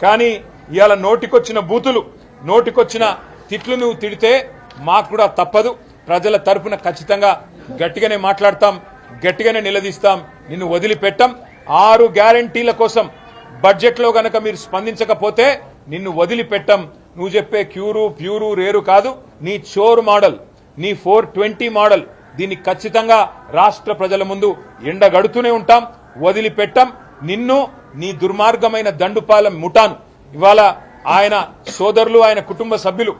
కానీ ఇవాళ నోటికొచ్చిన బూతులు నోటికొచ్చిన తిట్లు నువ్వు తిడితే మాకు కూడా తప్పదు. ప్రజల తరపున ఖచ్చితంగా గట్టిగానే మాట్లాడతాం, గట్టిగానే నిలదీస్తాం, నిన్ను వదిలిపెట్టం. 6 గ్యారంటీల కోసం బడ్జెట్లో గనక మీరు స్పందించకపోతే నిన్ను వదిలిపెట్టం. నువ్వు చెప్పే ప్యూరు రేరు కాదు, నీ చోరు మోడల్, నీ 420 మోడల్, దీన్ని ఖచ్చితంగా రాష్ట్ర ప్రజల ముందు ఎండగడుతూనే ఉంటాం, వదిలిపెట్టం. నిన్ను నీ దుర్మార్గమైన దండుపాలెం ముఠాను ఇవాళ ఆయన సోదరులు ఆయన కుటుంబ సభ్యులు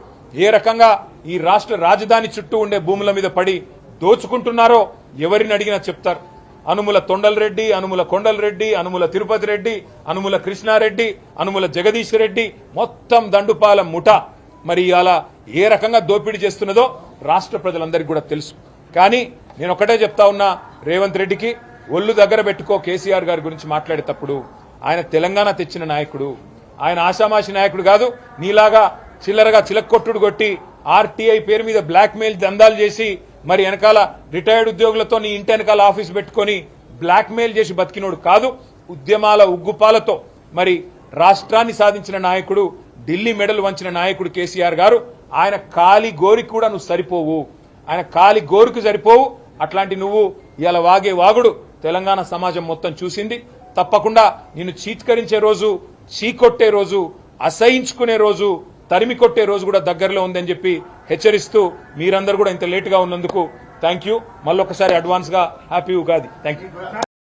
ఏ రకంగా ఈ రాష్ట్ర రాజధాని చుట్టూ ఉండే భూముల మీద పడి దోచుకుంటున్నారో ఎవరిని అడిగినా చెప్తారు. అనుముల తొండలరెడ్డి, అనుముల కొండలరెడ్డి, అనుముల తిరుపతి రెడ్డి, అనుముల కృష్ణారెడ్డి, అనుముల జగదీష్ రెడ్డి, మొత్తం దండుపాలెం ముఠా మరి అలా ఏ రకంగా దోపిడీ చేస్తున్నదో రాష్ట్ర ప్రజలందరికీ కూడా తెలుసు. కానీ నేను ఒకటే చెప్తా ఉన్నా, రేవంత్ రెడ్డికి ఒళ్ళు దగ్గర పెట్టుకో. కేసీఆర్ గారి గురించి మాట్లాడేటప్పుడు ఆయన తెలంగాణ తెచ్చిన నాయకుడు, ఆయన ఆషామాషి నాయకుడు కాదు. నీలాగా చిల్లరగా చిలక్కొట్టుడు కొట్టి ఆర్టీఐ పేరు మీద బ్లాక్ మెయిల్ దందాలు చేసి మరి వెనకాల రిటైర్డ్ ఉద్యోగులతో నీ ఇంటి వెనకాల ఆఫీస్ పెట్టుకుని బ్లాక్ మెయిల్ చేసి బతికినోడు కాదు. ఉద్యమాల ఉగ్గుపాలతో మరి రాష్ట్రాన్ని సాధించిన నాయకుడు, ఢిల్లీ మెడల్ వంచిన నాయకుడు కేసీఆర్ గారు. ఆయన కాలి గోరికి కూడా నువ్వు సరిపోవు, ఆయన కాలి గోరుకు సరిపోవు. అట్లాంటి నువ్వు ఇలా వాగే వాగుడు తెలంగాణ సమాజం మొత్తం చూసింది. తప్పకుండా నిన్ను చీత్కరించే రోజు, చీకొట్టే రోజు, అసహించుకునే రోజు, తరిమి కొట్టే రోజు కూడా దగ్గరలో ఉందని చెప్పి హెచ్చరిస్తూ మీరందరూ కూడా ఇంత లేటుగా ఉన్నందుకు థ్యాంక్ యూ. మళ్ళొకసారి అడ్వాన్స్ గా హ్యాపీ ఉగాది. Thank you.